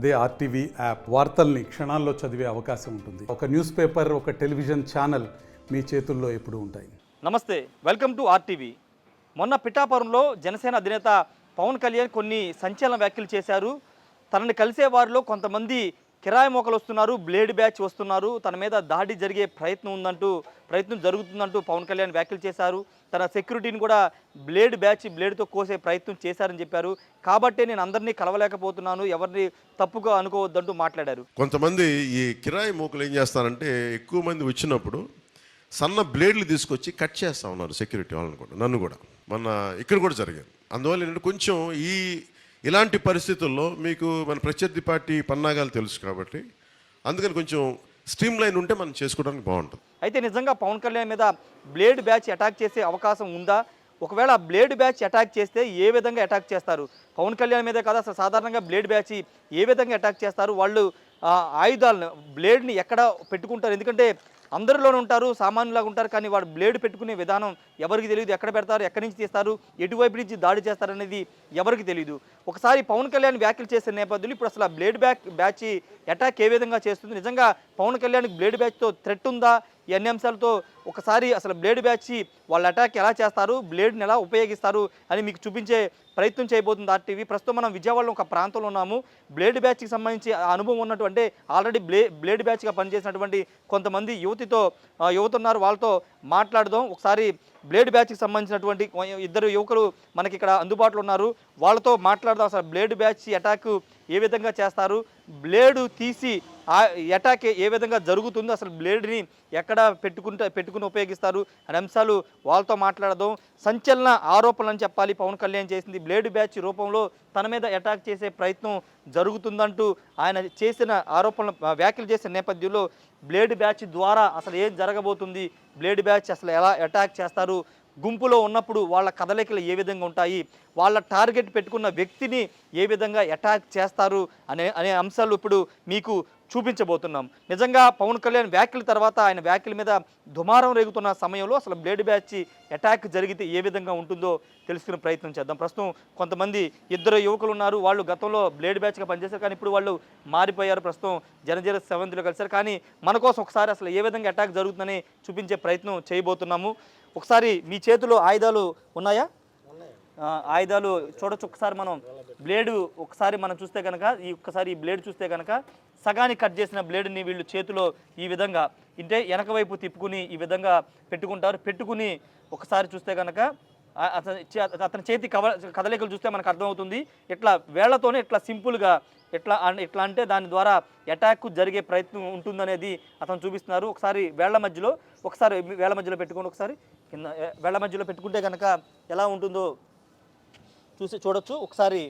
అదే RTV app వార్తల్ని క్షణాల్లో చదివే అవకాశం ఉంటుంది. ఒక న్యూస్ పేపర్, ఒక టెలివిజన్ ఛానల్ మీ చేతుల్లో ఎప్పుడూ ఉంటాయి. నమస్తే, వెల్కమ్ టు ఆర్టీవీ. మొన్న పిఠాపురంలో జనసేన అధినేత పవన్ కళ్యాణ్ కొన్ని సంచలన వ్యాఖ్యలు చేశారు. తనని కలిసే వారిలో కొంతమంది కిరాయి మోకలు వస్తున్నారు, బ్లేడ్ బ్యాచ్ వస్తున్నారు, తన మీద దాడి జరిగే ప్రయత్నం జరుగుతుందంటూ పవన్ కళ్యాణ్ వ్యాఖ్యలు చేశారు. తన సెక్యూరిటీని కూడా బ్లేడ్తో కోసే ప్రయత్నం చేశారని చెప్పారు. కాబట్టే నేను అందరినీ కలవలేకపోతున్నాను, ఎవరిని తప్పుగా అనుకోవద్దంటూ మాట్లాడారు. కొంతమంది ఈ కిరాయి మోకలు ఏం చేస్తారంటే, ఎక్కువ మంది వచ్చినప్పుడు సన్న బ్లేడ్లు తీసుకొచ్చి కట్ చేస్తూ ఉన్నారు సెక్యూరిటీ వాళ్ళని కూడా, నన్ను కూడా. మన ఇక్కడ కూడా జరిగింది. అందువల్ల ఏంటంటే కొంచెం ఇలాంటి పరిస్థితుల్లో మీకు మన ప్రత్యర్థి పార్టీ పన్నాగాలు తెలుసు కాబట్టి, అందుకని కొంచెం స్ట్రీమ్ లైన్ ఉంటే మనం చేసుకోవడానికి బాగుంటుంది. అయితే నిజంగా పవన్ కళ్యాణ్ మీద బ్లేడ్ బ్యాచ్ అటాక్ చేసే అవకాశం ఉందా? ఒకవేళ బ్లేడ్ బ్యాచ్ అటాక్ చేస్తే ఏ విధంగా అటాక్ చేస్తారు? పవన్ కళ్యాణ్ మీదే కాదు, అసలు సాధారణంగా బ్లేడ్ బ్యాచ్ ఏ విధంగా అటాక్ చేస్తారు? వాళ్ళు ఆయుధాలను, బ్లేడ్ని ఎక్కడ పెట్టుకుంటారు? ఎందుకంటే అందరిలోనే ఉంటారు, సామాన్యులాగా ఉంటారు, కానీ వాడు బ్లేడ్ పెట్టుకునే విధానం ఎవరికి తెలియదు. ఎక్కడ పెడతారు, ఎక్కడి నుంచి తీస్తారు, ఎటువైపు నుంచి దాడి చేస్తారనేది ఎవరికి తెలియదు. ఒకసారి పవన్ కళ్యాణ్ వ్యాఖ్యలు చేసే నేపథ్యంలో ఇప్పుడు అసలు ఆ బ్లేడ్ బ్యాచ్ అటాక్ ఏ విధంగా చేస్తుంది? నిజంగా పవన్ కళ్యాణ్కి బ్లేడ్ బ్యాచ్తో థ్రెట్ ఉందా? ఈ అన్ని అంశాలతో ఒకసారి అసలు బ్లేడ్ బ్యాచ్ వాళ్ళ అటాక్ ఎలా చేస్తారు, బ్లేడ్ని ఎలా ఉపయోగిస్తారు అని మీకు చూపించే ప్రయత్నం చేయబోతుంది ఆర్టీవీ. ప్రస్తుతం మనం విజయవాడలో ఒక ప్రాంతంలో ఉన్నాము. బ్లేడ్ బ్యాచ్కి సంబంధించి అనుభవం ఉన్నటువంటి, ఆల్రెడీ బ్లేడ్ బ్యాచ్గా పనిచేసినటువంటి కొంతమంది యువత ఉన్నారు, వాళ్ళతో మాట్లాడదాం. ఒకసారి బ్లేడ్ బ్యాచ్కి సంబంధించినటువంటి ఇద్దరు యువకులు మనకి ఇక్కడ అందుబాటులో ఉన్నారు, వాళ్ళతో మాట్లాడదాం. అసలు బ్లేడ్ బ్యాచ్ అటాక్ ఏ విధంగా చేస్తారు, బ్లేడు తీసి అటాక్ ఏ విధంగా జరుగుతుందో, అసలు బ్లేడ్ని ఎక్కడ పెట్టుకుని ఉపయోగిస్తారు అనే అంశాలు వాళ్ళతో మాట్లాడదాం. సంచలన ఆరోపణలు అని చెప్పాలి పవన్ కళ్యాణ్ చేసింది. బ్లేడ్ బ్యాచ్ రూపంలో తన మీద అటాక్ చేసే ప్రయత్నం జరుగుతుందంటూ ఆయన చేసిన వ్యాఖ్యలు చేసిన నేపథ్యంలో బ్లేడ్ బ్యాచ్ ద్వారా అసలు ఏం జరగబోతుంది, బ్లేడ్ బ్యాచ్ అసలు ఎలా అటాక్ చేస్తారు, గుంపులో ఉన్నప్పుడు వాళ్ళ కదలికలు ఏ విధంగా ఉంటాయి, వాళ్ళ టార్గెట్ పెట్టుకున్న వ్యక్తిని ఏ విధంగా అటాక్ చేస్తారు అనే అంశాలు ఇప్పుడు మీకు చూపించబోతున్నాం. నిజంగా పవన్ కళ్యాణ్ వ్యాఖ్యల తర్వాత ఆయన వ్యాఖ్యల మీద దుమారం రేగుతున్న సమయంలో అసలు బ్లేడ్ బ్యాచ్ అటాక్ జరిగితే ఏ విధంగా ఉంటుందో తెలుసుకునే ప్రయత్నం చేద్దాం. ప్రస్తుతం కొంతమంది ఇద్దరు యువకులు ఉన్నారు, వాళ్ళు గతంలో బ్లేడ్ బ్యాచ్గా పనిచేశారు, కానీ ఇప్పుడు వాళ్ళు మారిపోయారు, ప్రస్తుతం జనజీవన సెవెంత్లో కలిశారు. కానీ మన కోసం ఒకసారి అసలు ఏ విధంగా అటాక్ జరుగుతుందని చూపించే ప్రయత్నం చేయబోతున్నాము. ఒకసారి మీ చేతిలో ఆయుధాలు ఉన్నాయా? ఆయుధాలు చూడొచ్చు. ఒకసారి మనం బ్లేడు ఒకసారి మనం చూస్తే కనుక, ఈ బ్లేడ్ చూస్తే కనుక సగానికి కట్ చేసిన బ్లేడ్ని వీళ్ళు చేతిలో ఈ విధంగా అంటే వెనక వైపు తిప్పుకుని ఈ విధంగా పెట్టుకుని ఒకసారి చూస్తే కనుక అతని చేతి కదలికలు చూస్తే మనకు అర్థమవుతుంది. ఇట్లా వేళ్లతోనే ఇట్లా సింపుల్గా ఎట్లా అంటే దాని ద్వారా అటాక్ జరిగే ప్రయత్నం ఉంటుందనేది అతను చూపిస్తున్నారు. ఒకసారి వేళ్ల మధ్యలో పెట్టుకోండి. ఒకసారి కింద వేళ్ల మధ్యలో పెట్టుకుంటే కనుక ఎలా ఉంటుందో చూడొచ్చు. ఒకసారి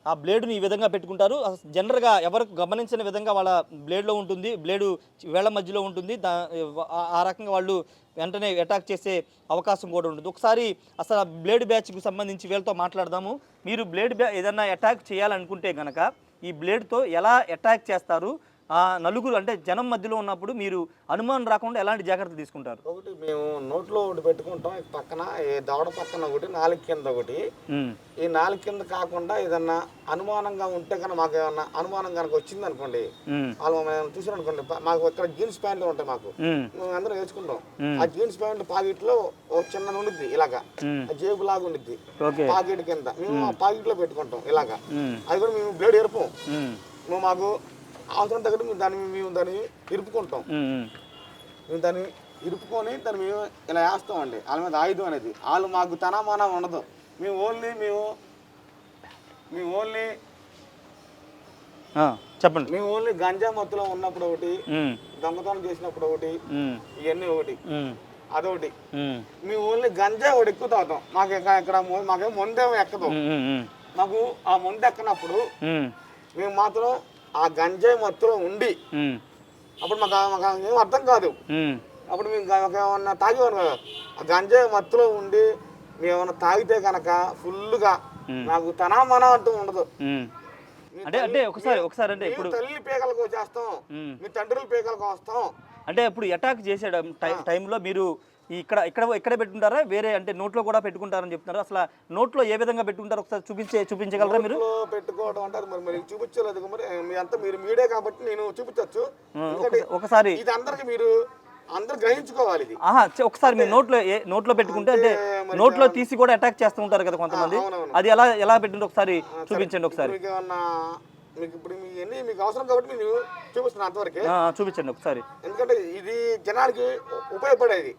ఆ బ్లేడుని ఈ విధంగా పెట్టుకుంటారు. జనరల్గా ఎవరు గమనించిన విధంగా వాళ్ళ బ్లేడ్లో ఉంటుంది, బ్లేడు వేళ్ల మధ్యలో ఉంటుంది. ఆ రకంగా వాళ్ళు వెంటనే అటాక్ చేసే అవకాశం కూడా ఉంటుంది. ఒకసారి అసలు బ్లేడ్ బ్యాచ్కి సంబంధించి వీళ్ళతో మాట్లాడదాము. మీరు ఏదన్నా అటాక్ చేయాలనుకుంటే కనుక ఈ బ్లేడ్తో ఎలా అటాక్ చేస్తారు? నలుగురు అంటే జనం మధ్యలో ఉన్నప్పుడు మీరు అనుమానం రాకుండా ఎలాంటి జాగ్రత్తలు తీసుకుంటారు? ఒకటి మేము నోట్లో ఒకటి పెట్టుకుంటాం, పక్కన ఈ దవడ పక్కన ఒకటి, నాలుగు కింద ఒకటి. ఈ నాలుగు కింద కాకుండా ఏదన్నా అనుమానంగా ఉంటే కనుక, మాకు ఏమన్నా అనుమానం కనుక వచ్చింది అనుకోండి, వాళ్ళు మేము చూసారు అనుకోండి, మాకు ఇక్కడ జీన్స్ ప్యాంట్లు ఉంటాయి, మాకు మేము అందరం వేసుకుంటాం. ఆ జీన్స్ ప్యాంట్ పాకెట్ లో ఒక చిన్న ఉండిద్ది, ఇలాగా జేబు లాగా ఉండిద్ది పాకెట్ కింద, మేము ఆ పాకెట్ లో పెట్టుకుంటాం ఇలాగా. అది కూడా మేము బ్లేడ్ ఎరుపం, మాకు అవసరం దగ్గర మేము దాన్ని ఇరుపుకుంటాం. మేము దాన్ని ఇరుపుకొని దాన్ని మేము ఇలా వేస్తామండి. వాళ్ళ మీద ఆయుధం అనేది వాళ్ళు మాకు తనమాన ఉండదు. మేము చెప్పండి. మేము ఓన్లీ గంజా మత్తులో ఉన్నప్పుడు ఒకటి, దొంగతనం చేసినప్పుడు ఒకటి, ఇవన్నీ ఒకటి, అదొకటి. మేము ఓన్లీ గంజా ఒకటి ఎక్కువ తాగుతాం. మాకు ఇక్కడ మాకేమో ముందేమో ఎక్కదు. మాకు ఆ ముందు ఎక్కనప్పుడు మేము మాత్రం ఆ గంజాయి మత్తులో ఉండి, అప్పుడు మాకు ఏం అర్థం కాదు. అప్పుడు మేము ఏమన్నా తాగేవారు కదా, ఆ గంజాయి మత్తులో ఉండి మేము ఏమన్నా తాగితే కనుక ఫుల్గా నాకు తనామన అంటూ ఉండదు. అంటే ఒకసారి అంటే ఇప్పుడు తల్లి పీకలకు వచ్చేస్తాం, మీ తండ్రుల పీకలకు వస్తాం. అంటే ఇప్పుడు అటాక్ చేసే టైంలో మీరు ఇక్కడే పెట్టుకుంటారా వేరే అంటే నోట్లో కూడా పెట్టుకుంటారని చెప్తున్నారు. అసలు నోట్లో ఏ విధంగా పెట్టుకుంటారు ఒకసారి చూపించగలరా మీరు? నోట్లో పెట్టుకోవడం అంటే అది మరి చూపించలేదు. మరి మీ అంతా మీరు మీడియా కాబట్టి నేను చూపించవచ్చు. ఒకసారి ఇది అందరికి మీరు అందరు గ్రహించుకోవాలి ఇది. ఒకసారి మీరు నోట్లో పెట్టుకుంటే అంటే నోట్లో తీసి కూడా అటాక్ చేస్తూ ఉంటారు కదా కొంతమంది. అది ఎలా పెట్టుంటే ఒకసారి చూపించండి. ఒకసారి మీకు ఇప్పుడు మీకు అవసరం కాబట్టి నేను చూపిస్తున్నాను అంతవరకే. చూపించండి ఒకసారి, ఎందుకంటే ఇది జనానికి ఉపయోగపడేది.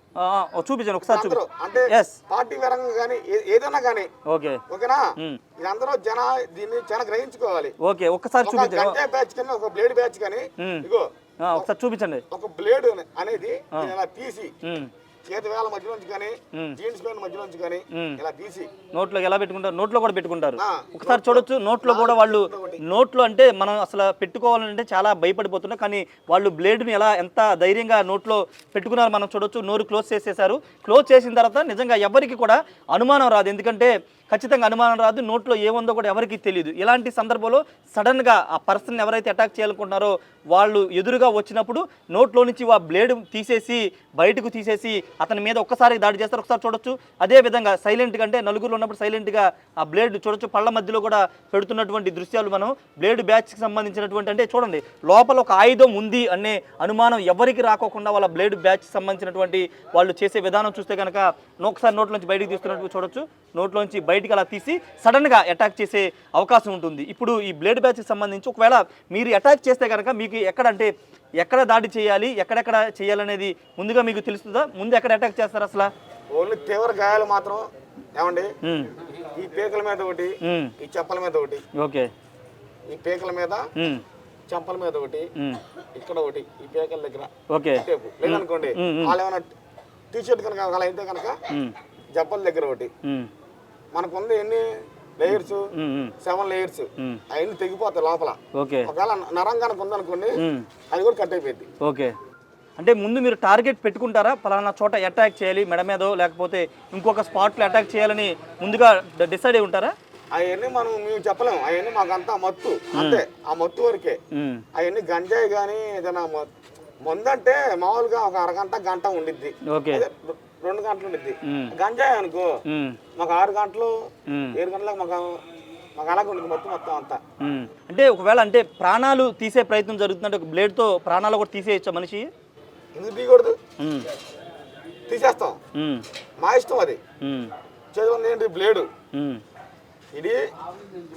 చూపించండి ఒకసారి. అంటే పార్టీ పరంగా కానీ ఏదైనా కానీ ఓకేనా, ఇది అందరూ దీన్ని చాలా గ్రహించుకోవాలి. ఓకే ఒకసారి చూపించండి. గంజాయి బ్యాచ్ కానీ ఒక బ్లేడ్ బ్యాచ్ కానీ ఇగో ఒకసారి చూపించండి. ఒక బ్లేడ్ అనేది ఇలా తీసి చేతి వేల మధ్యలోంచి కానీ జీన్స్ ప్యాంట్ మధ్యలోంచి కానీ ఇలా తీసి నోట్లో ఎలా పెట్టుకుంటారు? నోట్లో కూడా పెట్టుకుంటారు. ఒకసారి చూడొచ్చు. నోట్లో కూడా వాళ్ళు నోట్లో అంటే మనం అసలు పెట్టుకోవాలంటే చాలా భయపడిపోతున్నారు, కానీ వాళ్ళు బ్లేడ్ని ఎంత ధైర్యంగా నోట్లో పెట్టుకున్నారు మనం చూడొచ్చు. నోరు క్లోజ్ చేసేసారు. క్లోజ్ చేసిన తర్వాత నిజంగా ఎవరికి కూడా అనుమానం రాదు, ఎందుకంటే ఖచ్చితంగా అనుమానం రాదు. నోట్లో ఏముందో కూడా ఎవరికి తెలియదు. ఇలాంటి సందర్భంలో సడన్గా ఆ పర్సన్ ఎవరైతే అటాక్ చేయాలనుకుంటున్నారో వాళ్ళు ఎదురుగా వచ్చినప్పుడు నోట్లో నుంచి ఆ బ్లేడ్ తీసేసి బయటకు తీసేసి అతని మీద ఒక్కసారి దాడి చేస్తారు. ఒకసారి చూడొచ్చు. అదే విధంగా సైలెంట్గా అంటే నలుగురు ఉన్నప్పుడు సైలెంట్గా ఆ బ్లేడ్ చూడొచ్చు. పళ్ళ మధ్యలో కూడా పెడుతున్నటువంటి దృశ్యాలు మనం బ్లేడ్ బ్యాచ్కి సంబంధించినటువంటి అంటే చూడండి లోపల ఒక ఆయుధం ఉంది అనే అనుమానం ఎవరికి రాకోకుండా వాళ్ళ బ్లేడ్ బ్యాచ్కి సంబంధించినటువంటి వాళ్ళు చేసే విధానం చూస్తే కనుక ఒకసారి నోట్లోంచి బయటకు తీస్తున్నట్టు చూడొచ్చు. నోట్లోంచి బయటికి అలా తీసి సడన్గా అటాక్ చేసే అవకాశం ఉంటుంది. ఇప్పుడు ఈ బ్లేడ్ బ్యాచ్కి సంబంధించి ఒకవేళ మీరు అటాక్ చేస్తే కనుక మీకు ఎక్కడ దాడి చేయాలి, ఎక్కడెక్కడ చేయాలనేది ముందుగా మీకు తెలుస్తుందా? ముందు ఎక్కడ అటాక్ చేస్తారు అసలు? ఓన్లీ తీవ్ర గాయాలు మాత్రం ఏమండి ఈ పేకల మీద ఒకటి, ఈ చెంపల మీద ఒకటి. ఓకే, ఈ పేకల మీద చెంపల మీద ఒకటి, ఇక్కడ ఒకటి ఈ పేకల దగ్గర. ఓకే, లేదనుకోండి వాళ్ళు ఏమైనా టీషర్ట్ కనుక అలా అయితే కనుక జబ్బల దగ్గర ఒకటి. మనకుంది ఎన్ని లేయర్స్? 7 లేయర్స్. అవన్నీ తెగిపోతాయి లోపల. ఒకవేళ నరం కనుక ఉందనుకోండి అది కూడా కట్ అయిపోయింది. ఓకే, అంటే ముందు మీరు టార్గెట్ పెట్టుకుంటారా పలానా చోట అటాక్ చేయాలి మెడ మీదో లేకపోతే ఇంకొక స్పాట్లో అటాక్ చేయాలని ముందుగా డిసైడ్ అయి ఉంటారా? అవన్నీ మేము చెప్పలేము. అవన్నీ మాకంతా మత్తు అంతే, ఆ మత్తు వరకే. అవన్నీ గంజాయి కానీ ఏదైనా మందంటే మామూలుగా ఒక అరగంట గంట ఉండిద్ది, 2 గంటలు ఉండిద్ది. గంజాయి అనుకో మాకు 6 గంటలు 7 గంటలకు మాకు అలాగే ఉండదు మొత్తం అంతా. అంటే ఒకవేళ అంటే ప్రాణాలు తీసే ప్రయత్నం జరుగుతుందంటే ఒక బ్లేడ్తో ప్రాణాలు కూడా తీసేయచ్చా మనిషి? ఎందుకు తీయకూడదు? తీసేస్తాం, మా ఇష్టం. అది చేతి ఏంటి బ్లేడు, ఇది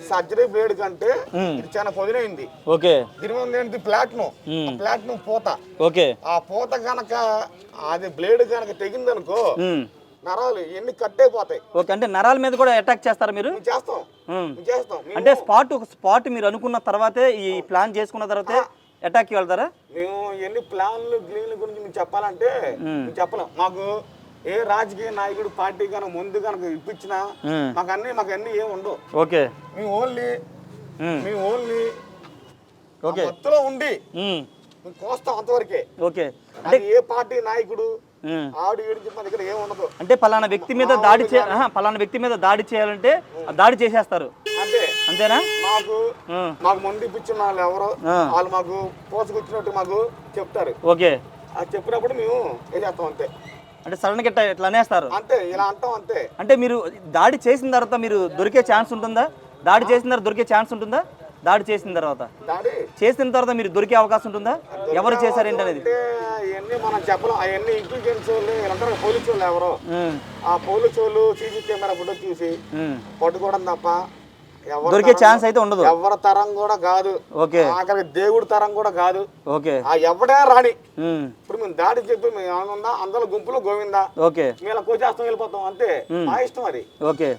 సర్జరీ బ్లేడ్ కంటే ఇది చాలా పొదినైంది. ఓకే, దీని మీద ఏంటి ప్లాట్ను పూత. ఓకే, ఆ పూత కనుక అది బ్లేడ్ కనుక తెగిందనుకో నరాలు ఎన్ని కట్ అయిపోతాయి. ఓకే, అంటే నరాల మీద కూడా అటాక్ చేస్తారా మీరు? చేస్తాం. అంటే స్పాట్ మీరు అనుకున్న తర్వాతే ఈ ప్లాన్ చేసుకున్న తర్వాతే అటాక్కి వెళ్తారా? మేము ఎన్ని ప్లాన్లు గ్లీన్ల గురించి మేము చెప్పాలంటే మేము చెప్పలేం. మాకు ఏ రాజకీయ నాయకుడు పార్టీ కనుక ముందు కనుక ఇప్పించినా మాకు అన్ని ఏమి ఉండవు. ఓకే, మేము ఓన్లీ మత్తులో ఉండి మేము కోస్తాం అంతవరకే. ఓకే, అంటే ఏ పార్టీ నాయకుడు ఆడు ఏడు చెప్పిన దగ్గర ఏమి ఉండదు. అంటే పలానా వ్యక్తి మీద దాడి చేయాలంటే దాడి చేసేస్తారు అంతేనా? మాకు ముందు ఇప్పించిన వాళ్ళు ఎవరో వాళ్ళు మాకు పోసుకొచ్చినట్టు మాకు చెప్తారు. ఓకే, అది చెప్పినప్పుడు మేము ఏం చేస్తాం అంతే. అంటే సడన్గా ఇట్లా అనేస్తారు అంతే, ఇలా అంటాం అంతే. అంటే మీరు దాడి చేసిన తర్వాత మీరు దొరికే ఛాన్స్ ఉంటుందా? దాడి చేసిన తర్వాత దొరికే ఛాన్స్ ఉంటుందా? దాడి చేసిన తర్వాత మీరు దొరికే అవకాశం ఉంటుందా? ఎవరు చేశారు ఏంటనేది అవన్నీ మనం చెప్పలేం. అవన్నీ ఇంటెలిజెన్స్ వాళ్ళు వీళ్ళందరూ పోలీసు వాళ్ళు ఎవరో ఆ పోలీసు వాళ్ళు సీసీ కెమెరా ఫోటో చూసి పట్టుకోవడం తప్ప దొరికే ఛాన్స్ అయితే ఉండదు. ఎవరి తరం కూడా కాదు, ఆఖరికి దేవుడి తరం కూడా కాదు. ఓకే, ఆ ఎవడే రాని ఇప్పుడు మేము దాడి చెప్పి మేము ఏమన్నా అందులో గుంపులో గోవిందా మేము కోచేస్తాం వెళ్ళిపోతాం అంతే, మా ఇష్టం అది. ఓకే,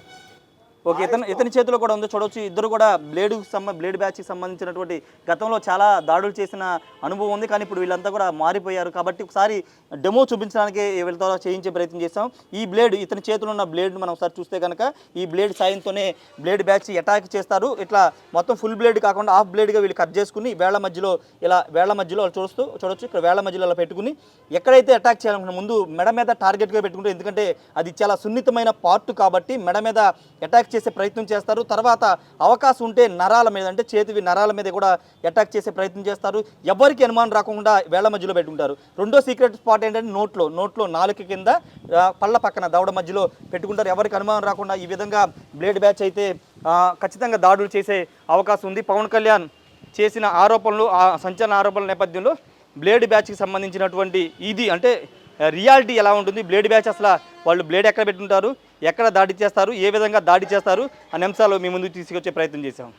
ఓకే, ఇతని చేతిలో కూడా ఉందో చూడవచ్చు. ఇద్దరు కూడా బ్లేడ్ బ్యాచ్కి సంబంధించినటువంటి గతంలో చాలా దాడులు చేసిన అనుభవం ఉంది, కానీ ఇప్పుడు వీళ్ళంతా కూడా మారిపోయారు. కాబట్టి ఒకసారి డెమో చూపించడానికి వీళ్ళతో చేయించే ప్రయత్నం చేస్తాం. ఈ బ్లేడ్ ఇతని చేతిలో ఉన్న బ్లేడ్ మనం ఒకసారి చూస్తే కనుక ఈ బ్లేడ్ సాయంతోనే బ్లేడ్ బ్యాచ్ అటాక్ చేస్తారు. ఇట్లా మొత్తం ఫుల్ బ్లేడ్ కాకుండా హాఫ్ బ్లేడ్గా వీళ్ళు కట్ చేసుకుని వేళ్ల మధ్యలో చూడొచ్చు. ఇక్కడ వేళ్ల మధ్యలో అలా పెట్టుకుని ఎక్కడైతే అటాక్ చేయాలనుకున్న ముందు మెడ మీద టార్గెట్గా పెట్టుకుంటే, ఎందుకంటే అది చాలా సున్నితమైన పార్ట్ కాబట్టి మెడ మీద అటాక్ చేసే ప్రయత్నం చేస్తారు. తర్వాత అవకాశం ఉంటే నరాల మీద, అంటే చేతివి నరాల మీద కూడా అటాక్ చేసే ప్రయత్నం చేస్తారు. ఎవరికి అనుమానం రాకుండా వేళ్ల మధ్యలో పెట్టుకుంటారు. రెండో సీక్రెట్ స్పాట్ ఏంటంటే నోట్లో నాలుక కింద పళ్ళ పక్కన దవడ మధ్యలో పెట్టుకుంటారు. ఎవరికి అనుమానం రాకుండా ఈ విధంగా బ్లేడ్ బ్యాచ్ అయితే ఖచ్చితంగా దాడులు చేసే అవకాశం ఉంది. పవన్ కళ్యాణ్ చేసిన ఆరోపణలు, ఆ సంచలన ఆరోపణల నేపథ్యంలో బ్లేడ్ బ్యాచ్కి సంబంధించినటువంటి ఇది అంటే రియాలిటీ ఎలా ఉంటుంది, బ్లేడ్ బ్యాచ్ అసలు వాళ్ళు బ్లేడ్ ఎక్కడ పెట్టుకుంటారు, ఎక్కడ దాడి చేస్తారు, ఏ విధంగా దాడి చేస్తారు అనే అంశాలు మీ ముందుకు తీసుకొచ్చే ప్రయత్నం చేశాం.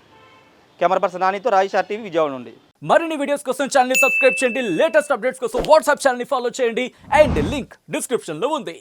కెమెరా పర్సన్ నానితో రాజేష్ RTV విజయవాడ నుండి. మరిన్ని వీడియోస్ కోసం ఛానల్ ని సబ్స్క్రైబ్ చేయండి. లేటెస్ట్ అప్డేట్స్ కోసం వాట్సాప్ ఛానల్ ని ఫాలో చేయండి. అండ్ లింక్ డిస్క్రిప్షన్ లో ఉంది.